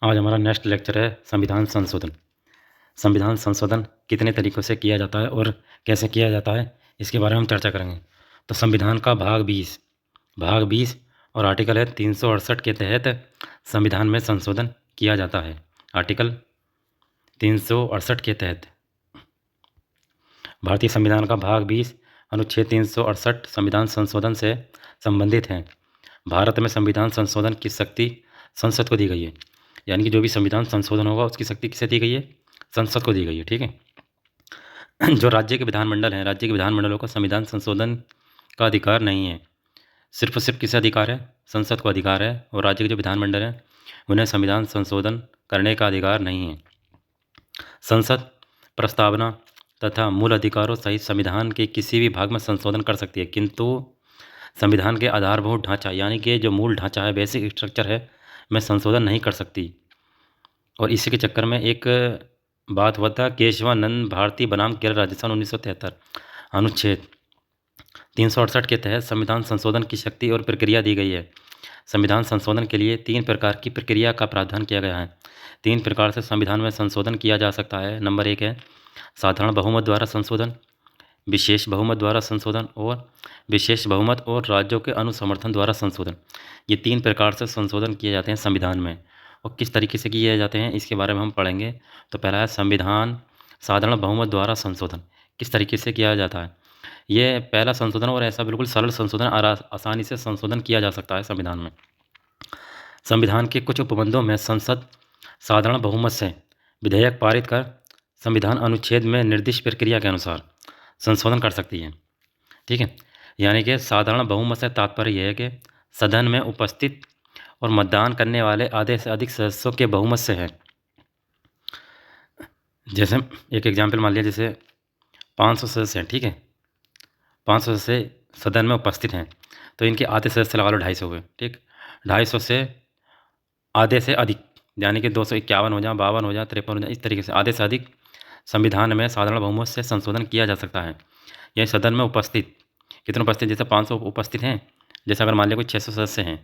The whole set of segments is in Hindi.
आज हमारा नेक्स्ट लेक्चर है संविधान संशोधन। संविधान संशोधन कितने तरीक़ों से किया जाता है और कैसे किया जाता है, इसके बारे में हम चर्चा करेंगे। तो संविधान का भाग 20 और आर्टिकल है 368 के तहत संविधान में संशोधन किया जाता है। आर्टिकल 368 के तहत भारतीय संविधान का भाग 20 अनुच्छेद 368 संविधान संशोधन से संबंधित है। भारत में संविधान संशोधन की शक्ति संसद को दी गई है, यानी कि जो भी संविधान संशोधन होगा उसकी शक्ति किसे दी गई है? संसद को दी गई है। ठीक है। जो राज्य के विधानमंडल हैं, राज्य के विधानमंडलों को संविधान संशोधन का अधिकार नहीं है। सिर्फ किसे अधिकार है? संसद को अधिकार है। और राज्य के जो विधानमंडल हैं उन्हें संविधान संशोधन करने का अधिकार नहीं है। संसद प्रस्तावना तथा मूल अधिकारों सहित संविधान के किसी भी भाग में संशोधन कर सकती है, किंतु संविधान के आधारभूत ढांचा यानी कि जो मूल ढांचा है, बेसिक स्ट्रक्चर है, में संशोधन नहीं कर सकती। और इसी के चक्कर में एक बात हुआ था, केशवानंद भारती बनाम केरल राजस्थान 1973 अनुच्छेद 368 के तहत संविधान संशोधन की शक्ति और प्रक्रिया दी गई है। संविधान संशोधन के लिए 3 प्रकार की प्रक्रिया का प्रावधान किया गया है। 3 प्रकार से संविधान में संशोधन किया जा सकता है। नंबर 1 है साधारण बहुमत द्वारा संशोधन, विशेष बहुमत द्वारा संशोधन और विशेष बहुमत और राज्यों के अनुसमर्थन द्वारा संशोधन। ये 3 प्रकार से संशोधन किए जाते हैं संविधान में। और किस तरीके से किए जाते हैं इसके बारे में हम पढ़ेंगे। तो पहला है संविधान साधारण बहुमत द्वारा संशोधन। किस तरीके से किया जाता है? ये पहला संशोधन और ऐसा बिल्कुल सरल संशोधन, आसानी से संशोधन किया जा सकता है संविधान में। संविधान के कुछ उपबंधों में संसद साधारण बहुमत से विधेयक पारित कर संविधान अनुच्छेद में निर्दिष्ट प्रक्रिया के अनुसार संशोधन कर सकती है। ठीक है। यानी कि साधारण बहुमत से तात्पर्य यह है कि सदन में उपस्थित और मतदान करने वाले आधे से अधिक सदस्यों के बहुमत से है। जैसे एक एग्जाम्पल मान लिया, जैसे 500 सदस्य हैं। ठीक है, 500 सदस्य सदन में उपस्थित हैं, तो इनके आधे सदस्य लगा लो 250 हुए। ठीक, 250 से आधे से अधिक यानी कि 251 हो जाए, 52 हो जाए, 53 हो जाए, इस तरीके से आधे से अधिक संविधान में साधारण बहुमत से संशोधन किया जा सकता है। यह सदन में उपस्थित कितने उपस्थित, जैसे 500 उपस्थित हैं, जैसे अगर मान लिया कोई 600 सदस्य हैं,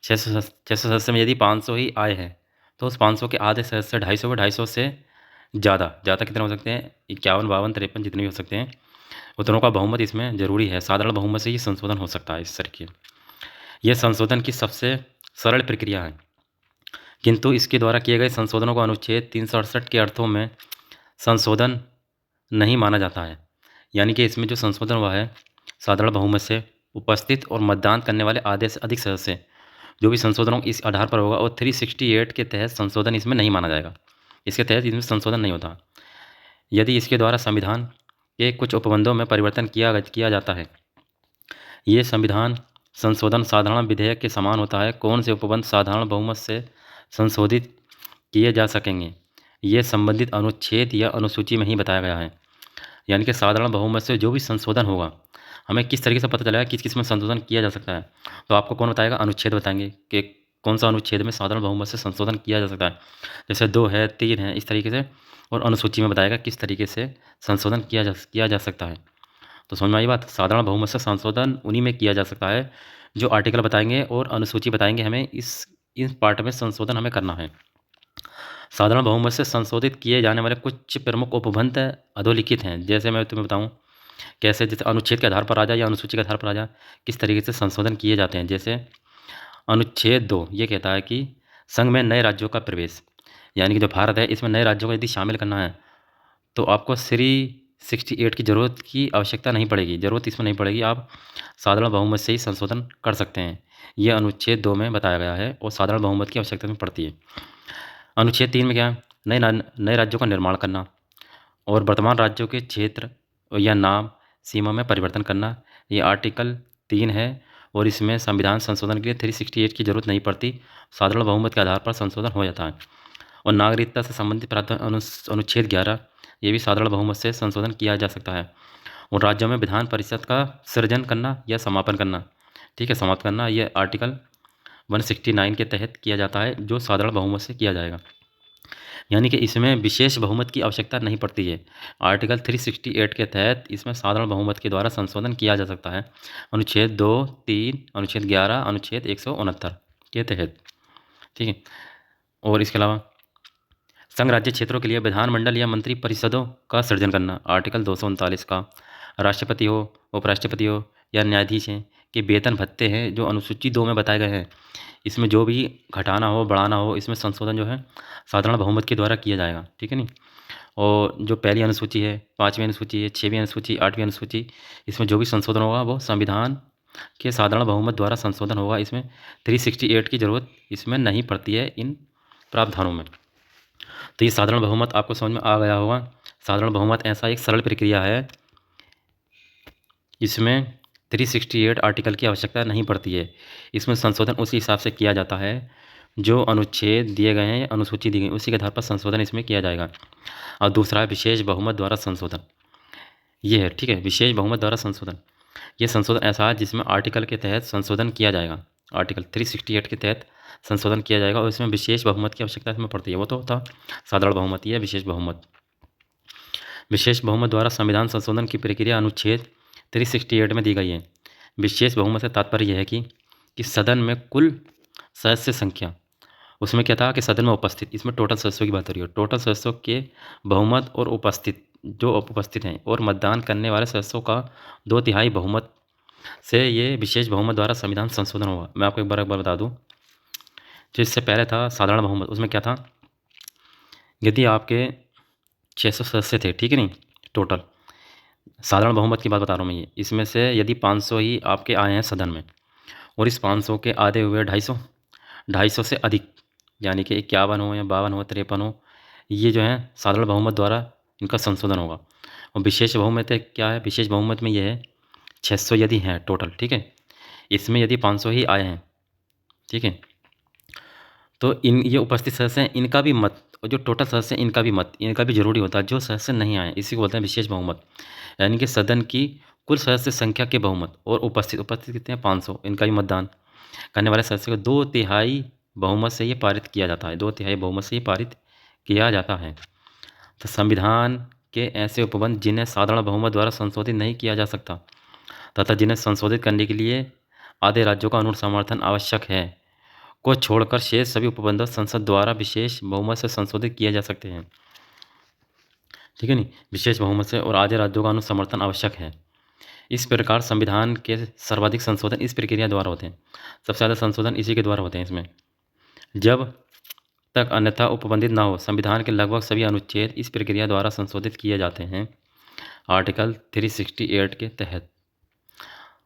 600 सदस्य में यदि 500 ही आए हैं तो उस 500 के आधे सदस्य 250 में 250 से ज़्यादा कितने हो सकते हैं? 51, 52, 53 जितने भी हो सकते हैं, उतनों का बहुमत इसमें जरूरी है। साधारण बहुमत से ही संशोधन हो सकता है इस तरीके। यह संशोधन की सबसे सरल प्रक्रिया है, किंतु इसके द्वारा किए गए संशोधनों को अनुच्छेद 368 के अर्थों में संशोधन नहीं माना जाता है। यानी कि इसमें जो संशोधन हुआ है साधारण बहुमत से उपस्थित और मतदान करने वाले आधे से अधिक सदस्य, जो भी संशोधन इस आधार पर होगा, और 368 के तहत संशोधन इसमें नहीं माना जाएगा। इसके तहत इसमें संशोधन नहीं होता यदि इसके द्वारा संविधान के कुछ उपबंधों में परिवर्तन किया जाता है। ये संविधान संशोधन साधारण विधेयक के समान होता है। कौन से उपबंध साधारण बहुमत से संशोधित किए जा सकेंगे, ये संबंधित अनुच्छेद या अनुसूची में ही बताया गया है। यानी कि साधारण बहुमत से जो भी संशोधन होगा, हमें किस तरीके से पता चलेगा किस किस में संशोधन किया जा सकता है, तो आपको कौन बताएगा? अनुच्छेद बताएंगे कि कौन सा अनुच्छेद में साधारण बहुमत से संशोधन किया जा सकता है। जैसे 2 है, 3 है, इस तरीके से। और अनुसूची में बताएगा किस तरीके से संशोधन किया जा सकता है। तो समझ में आई बात? साधारण बहुमत से संशोधन उन्हीं में किया जा सकता है जो आर्टिकल बताएंगे और अनुसूची बताएंगे। हमें इस पार्ट में संशोधन हमें करना है। साधारण बहुमत से संशोधित किए जाने वाले कुछ प्रमुख उपबंध अधोलिखित हैं। जैसे मैं तुम्हें बताऊं कैसे, जैसे अनुच्छेद के आधार पर आ जाए या अनुसूची के आधार पर आ जाए, किस तरीके से संशोधन किए जाते हैं। जैसे अनुच्छेद 2 ये कहता है कि संघ में नए राज्यों का प्रवेश, यानी कि जो भारत है इसमें नए राज्यों को यदि शामिल करना है तो आपको 368 की आवश्यकता नहीं पड़ेगी, ज़रूरत इसमें नहीं पड़ेगी। आप साधारण बहुमत से ही संशोधन कर सकते हैं। ये अनुच्छेद 2 में बताया गया है और साधारण बहुमत की आवश्यकता में पड़ती है। अनुच्छेद 3 में क्या है? नए राज्यों का निर्माण करना और वर्तमान राज्यों के क्षेत्र या नाम सीमा में परिवर्तन करना। ये आर्टिकल 3 है और इसमें संविधान संशोधन के लिए 368 की जरूरत नहीं पड़ती, साधारण बहुमत के आधार पर संशोधन हो जाता है। और नागरिकता से संबंधित प्रावधान अनुच्छेद 11, ये भी साधारण बहुमत से संशोधन किया जा सकता है। और राज्यों में विधान परिषद का सृजन करना या समापन करना, ठीक है, समाप्त करना, ये आर्टिकल 169 के तहत किया जाता है, जो साधारण बहुमत से किया जाएगा। यानी कि इसमें विशेष बहुमत की आवश्यकता नहीं पड़ती है। आर्टिकल 368 के तहत इसमें साधारण बहुमत के द्वारा संशोधन किया जा सकता है। अनुच्छेद 2, 3, अनुच्छेद 11, अनुच्छेद 169 के तहत। ठीक है। और इसके अलावा संघ राज्य क्षेत्रों के लिए विधानमंडल या मंत्री परिषदों का सृजन करना, आर्टिकल 239 का। राष्ट्रपति हो, उपराष्ट्रपति हो या न्यायाधीश हैं कि वेतन भत्ते हैं जो अनुसूची 2 में बताए गए हैं, इसमें जो भी घटाना हो बढ़ाना हो, इसमें संशोधन जो है साधारण बहुमत के द्वारा किया जाएगा, ठीक है नहीं। और जो पहली अनुसूची है, 5वीं अनुसूची है, 6वीं अनुसूची, 8वीं अनुसूची, इसमें जो भी संशोधन होगा वो संविधान के साधारण बहुमत द्वारा संशोधन होगा। इसमें 368 की ज़रूरत इसमें नहीं पड़ती है इन प्रावधानों में। तो ये साधारण बहुमत आपको समझ में आ गया होगा। साधारण बहुमत ऐसा एक सरल प्रक्रिया है, इसमें 368 आर्टिकल की आवश्यकता नहीं पड़ती है। इसमें संशोधन उसी हिसाब से किया जाता है जो अनुच्छेद दिए गए हैं, अनुसूची दी गई, उसी के आधार पर संशोधन इसमें किया जाएगा। और दूसरा है विशेष बहुमत द्वारा संशोधन, ये है, ठीक है, विशेष बहुमत द्वारा संशोधन। ये संशोधन ऐसा है जिसमें आर्टिकल के तहत संशोधन किया जाएगा, आर्टिकल 368 के तहत संशोधन किया जाएगा और इसमें विशेष बहुमत की आवश्यकता इसमें पड़ती है। वो तो था साधारण बहुमत, ये विशेष बहुमत। विशेष बहुमत द्वारा संविधान संशोधन की प्रक्रिया अनुच्छेद 368 में दी गई है। विशेष बहुमत से तात्पर्य यह है कि सदन में कुल सदस्य संख्या, उसमें क्या था कि सदन में उपस्थित, इसमें टोटल सदस्यों की बात हो रही है, टोटल सदस्यों के बहुमत और उपस्थित, जो उपस्थित हैं और मतदान करने वाले सदस्यों का 2/3 बहुमत से ये विशेष बहुमत द्वारा संविधान संशोधन होगा। मैं आपको एक बार बता दूं, जो इससे पहले था साधारण बहुमत, उसमें क्या था, यदि आपके 600 सदस्य थे, ठीक है नहीं, टोटल साधारण बहुमत की बात बता रहा हूँ मैं, ये इसमें से यदि 500 ही आपके आए हैं सदन में और इस 500 के आधे हुए 250 से अधिक, यानी कि 51 हो या 52 हो, 53 हो, ये जो है साधारण बहुमत द्वारा इनका संशोधन होगा। और विशेष बहुमत क्या है, विशेष बहुमत में ये है 600 यदि हैं टोटल, ठीक है, इसमें यदि 500 ही आए हैं, ठीक है, तो इन ये उपस्थित सदस्य हैं, इनका भी मत, और जो टोटल सदस्य हैं इनका भी मत, इनका भी जरूरी होता है। जो सदस्य नहीं आए इसी को बोलते हैं विशेष बहुमत, यानी कि सदन की कुल सदस्य संख्या के बहुमत और उपस्थित कितने हैं, 500, इनका भी मतदान करने वाले सदस्य को 2/3 बहुमत से ये पारित किया जाता है, 2/3 बहुमत से ये पारित किया जाता है। तो संविधान के ऐसे उपबंध जिन्हें साधारण बहुमत द्वारा संशोधित नहीं किया जा सकता तथा जिन्हें संशोधित करने के लिए आधे राज्यों का अनुसमर्थन आवश्यक है को छोड़कर शेष सभी उपबंधों संसद द्वारा विशेष बहुमत से संशोधित किए जा सकते हैं, ठीक है नहीं, विशेष बहुमत से, और आधे राज्यों का अनुसमर्थन आवश्यक है। इस प्रकार संविधान के सर्वाधिक संशोधन इस प्रक्रिया द्वारा होते हैं, सबसे ज़्यादा संशोधन इसी के द्वारा होते हैं इसमें। जब तक अन्यथा उपबंधित ना हो, संविधान के लगभग सभी अनुच्छेद इस प्रक्रिया द्वारा संशोधित किए जाते हैं, आर्टिकल 368 के तहत।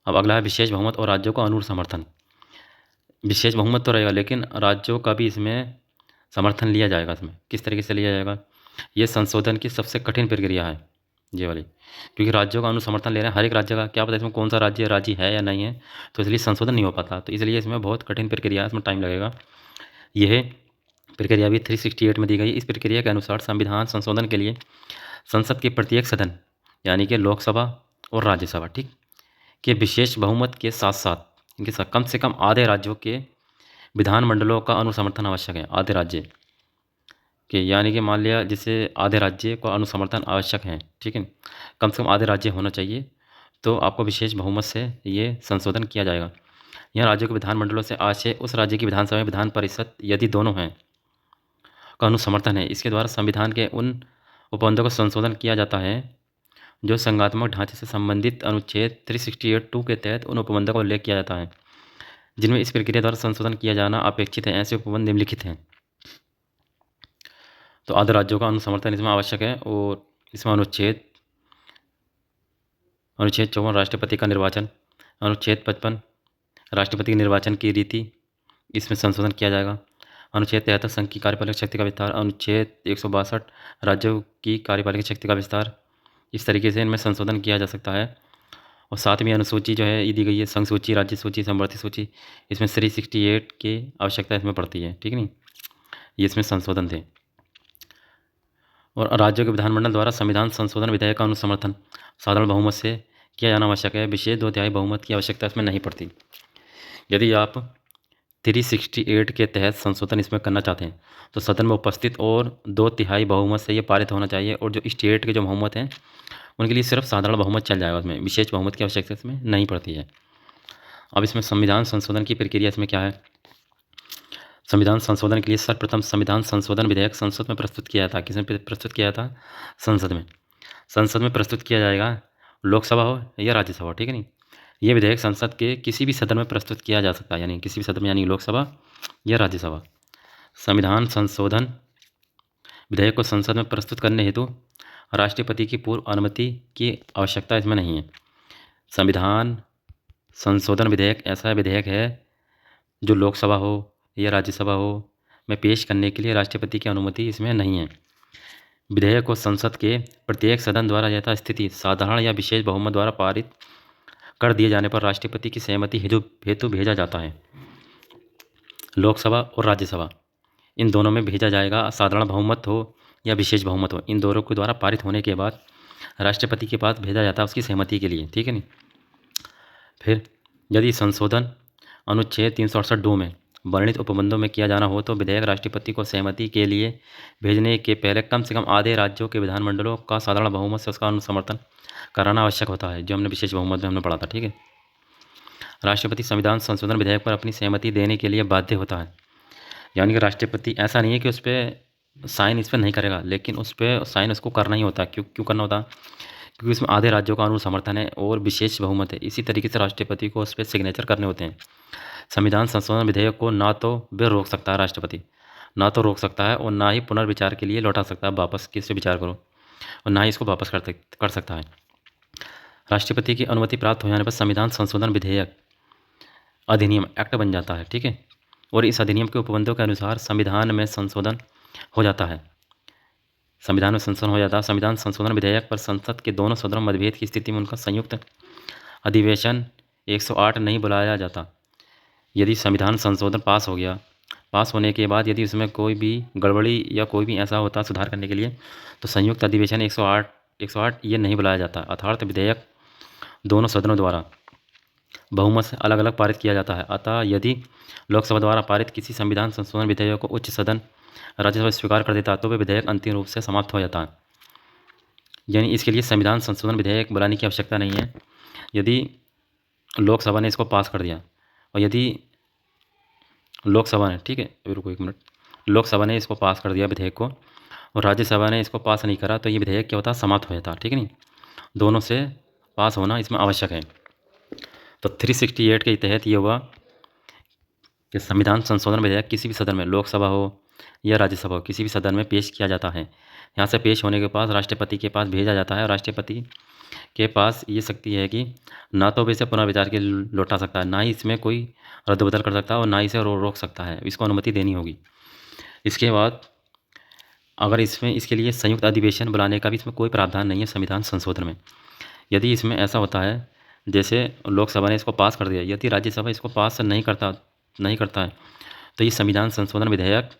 अब अगला है विशेष बहुमत और राज्यों का अनुसमर्थन। विशेष बहुमत तो रहेगा लेकिन राज्यों का भी इसमें समर्थन लिया जाएगा। इसमें किस तरीके से लिया जाएगा, ये संशोधन की सबसे कठिन प्रक्रिया है ये वाली, क्योंकि राज्यों का अनुसमर्थन ले रहे हैं, हर एक राज्य का क्या पता इसमें कौन सा राज्य राजी है या नहीं है, तो इसलिए संशोधन नहीं हो पाता। तो इसलिए इसमें बहुत कठिन प्रक्रिया है, इसमें टाइम लगेगा। यह प्रक्रिया भी 368 में दी गई। इस प्रक्रिया के अनुसार संविधान संशोधन के लिए संसद के प्रत्येक सदन, यानी कि लोकसभा और राज्यसभा, ठीक, के विशेष बहुमत के साथ साथ इनके साथ कम से कम आधे राज्यों के विधानमंडलों का अनुसमर्थन आवश्यक है। आधे राज्य के, यानी कि मान लिया जैसे आधे राज्य का अनुसमर्थन आवश्यक है, ठीक है, कम से कम आधे राज्य होना चाहिए, तो आपको विशेष बहुमत से ये संशोधन किया जाएगा। यह राज्यों के विधानमंडलों से आशय उस राज्य की विधानसभा में विधान परिषद यदि दोनों हैं का अनुसमर्थन है। इसके द्वारा संविधान के उन उपबंधों का संशोधन किया जाता है जो संघात्मक ढांचे से संबंधित अनुच्छेद 368(2) के तहत उन उपबंधों का उल्लेख किया जाता है जिनमें इस प्रक्रिया द्वारा संशोधन किया जाना अपेक्षित है। ऐसे उपबंध निम्नलिखित हैं। तो आधे राज्यों का अनुसमर्थन इसमें आवश्यक है, और इसमें अनुच्छेद 54 राष्ट्रपति का निर्वाचन, अनुच्छेद 55 राष्ट्रपति के निर्वाचन की रीति, इसमें संशोधन किया जाएगा। अनुच्छेद 73 संघ की कार्यपालक शक्ति का विस्तार, अनुच्छेद 162 राज्यों की कार्यपालक शक्ति का विस्तार, इस तरीके से इनमें संशोधन किया जा सकता है। और 7वीं अनुसूची जो है ये दी गई है, संघ सूची, राज्य सूची, समवर्ती सूची, इसमें 368 की आवश्यकता इसमें पड़ती है, ठीक है नहीं, ये इसमें संशोधन थे। और राज्यों के विधानमंडल द्वारा संविधान संशोधन विधेयक का अनुसमर्थन साधारण बहुमत से किया जाना आवश्यक है। विशेष 2/3 बहुमत की आवश्यकता इसमें नहीं पड़ती। यदि आप 368 के तहत संशोधन इसमें करना चाहते हैं तो सदन में उपस्थित और 2/3 बहुमत से ये पारित होना चाहिए, और जो स्टेट के जो बहुमत हैं उनके लिए सिर्फ साधारण बहुमत चल जाएगा, उसमें विशेष बहुमत की आवश्यकता इसमें नहीं पड़ती है। अब इसमें संविधान संशोधन की प्रक्रिया इसमें क्या है, संविधान संशोधन के लिए सर्वप्रथम संविधान संशोधन विधेयक संसद में प्रस्तुत किया था। किसने प्रस्तुत किया था? संसद में। संसद में प्रस्तुत किया जाएगा, लोकसभा हो या राज्यसभा हो, ठीक है नहीं। ये विधेयक संसद के किसी भी सदन में प्रस्तुत किया जा सकता है, यानी किसी भी सदन में, यानी लोकसभा या राज्यसभा। संविधान संशोधन विधेयक को संसद में प्रस्तुत करने हेतु राष्ट्रपति की पूर्व अनुमति की आवश्यकता इसमें नहीं है। संविधान संशोधन विधेयक ऐसा विधेयक है जो लोकसभा हो या राज्यसभा हो में पेश करने के लिए राष्ट्रपति की अनुमति इसमें नहीं है। विधेयक को संसद के प्रत्येक सदन द्वारा यथास्थिति साधारण या विशेष बहुमत द्वारा पारित कर दिए जाने पर राष्ट्रपति की सहमति हेतु भेजा जाता है। लोकसभा और राज्यसभा इन दोनों में भेजा जाएगा। साधारण बहुमत हो या विशेष बहुमत हो, इन दोनों के द्वारा पारित होने के बाद राष्ट्रपति के पास भेजा जाता है उसकी सहमति के लिए, ठीक है नहीं। फिर यदि संशोधन अनुच्छेद 368(2) में वर्णित उपबंधों में किया जाना हो तो विधेयक राष्ट्रपति को सहमति के लिए भेजने के पहले कम से कम आधे राज्यों के विधानमंडलों का साधारण बहुमत से उसका अनुसमर्थन कराना आवश्यक होता है, जो हमने विशेष बहुमत में हमने पढ़ा था, ठीक है। राष्ट्रपति संविधान संशोधन विधेयक पर अपनी सहमति देने के लिए बाध्य होता है, यानी कि राष्ट्रपति ऐसा नहीं है कि उस पर साइन इस पर नहीं करेगा, लेकिन उस पर साइन उसको करना ही होता है। क्यों करना होता है? क्योंकि इसमें आधे राज्यों का अनुसमर्थन है और विशेष बहुमत है। इसी तरीके से राष्ट्रपति को उस पर सिग्नेचर करने होते हैं। संविधान संशोधन विधेयक को ना तो वे रोक सकता है राष्ट्रपति, ना तो रोक सकता है और ना ही पुनर्विचार के लिए लौटा सकता है, वापस किससे विचार करो, और ना ही इसको वापस कर सकता है। राष्ट्रपति की अनुमति प्राप्त हो जाने पर संविधान संशोधन विधेयक अधिनियम एक्ट बन जाता है, ठीक है। और इस अधिनियम के उपबंधों के अनुसार संविधान में संशोधन हो जाता है। संविधान में संशोधन हो जाता है। संविधान संशोधन विधेयक पर संसद के दोनों सदनों में मतभेद की स्थिति में उनका संयुक्त अधिवेशन 108 नहीं बुलाया जाता। यदि संविधान संशोधन पास हो गया, पास होने के बाद यदि उसमें कोई भी गड़बड़ी या कोई भी ऐसा होता सुधार करने के लिए, तो संयुक्त अधिवेशन 108 ये नहीं बुलाया जाता। अर्थात विधेयक दोनों सदनों द्वारा बहुमत से अलग अलग पारित किया जाता है। अतः यदि लोकसभा द्वारा पारित किसी संविधान संशोधन विधेयक को उच्च सदन राज्यसभा स्वीकार कर देता तो वह विधेयक अंतिम रूप से समाप्त हो जाता है। यानी इसके लिए संविधान संशोधन विधेयक बुलाने की आवश्यकता नहीं है। यदि लोकसभा ने इसको पास कर दिया और यदि लोकसभा ने, ठीक है, रुको एक मिनट, लोकसभा ने इसको पास कर दिया विधेयक को और राज्यसभा ने इसको पास नहीं करा, तो ये विधेयक क्या होता है? समाप्त हो जाता, ठीक है नहीं। दोनों से पास होना इसमें आवश्यक है। तो 368 के तहत ये हुआ कि संविधान संशोधन विधेयक किसी भी सदन में, लोकसभा हो या राज्यसभा हो, किसी भी सदन में पेश किया जाता है। यहाँ से पेश होने के बाद राष्ट्रपति के पास भेजा जाता है और राष्ट्रपति के पास ये शक्ति है कि ना तो इसे पुनर्विचार के लौटा सकता है, ना ही इसमें कोई रद्द-बदल कर सकता है और ना ही इसे रोक सकता है। इसको अनुमति देनी होगी। इसके बाद अगर इसमें इसके लिए संयुक्त अधिवेशन बुलाने का भी इसमें कोई प्रावधान नहीं है संविधान संशोधन में। यदि इसमें ऐसा होता है जैसे लोकसभा ने इसको पास कर दिया, यदि राज्यसभा इसको पास नहीं करता है तो ये संविधान संशोधन विधेयक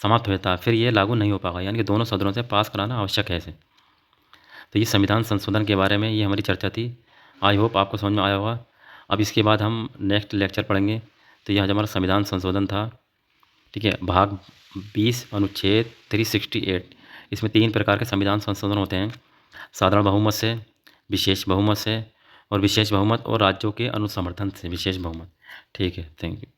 समाप्त हो जाता है, फिर ये लागू नहीं हो पाएगा। यानी कि दोनों सदनों से पास कराना आवश्यक है इसे। तो ये संविधान संशोधन के बारे में ये हमारी चर्चा थी। आई होप आपको समझ में आया होगा। अब इसके बाद हम नेक्स्ट लेक्चर पढ़ेंगे। तो यह हमारा संविधान संशोधन था, ठीक है, भाग 20 अनुच्छेद 368। इसमें 3 प्रकार के संविधान संशोधन होते हैं: साधारण बहुमत से, विशेष बहुमत से और विशेष बहुमत और राज्यों के अनुसमर्थन से विशेष बहुमत। ठीक है, थैंक यू।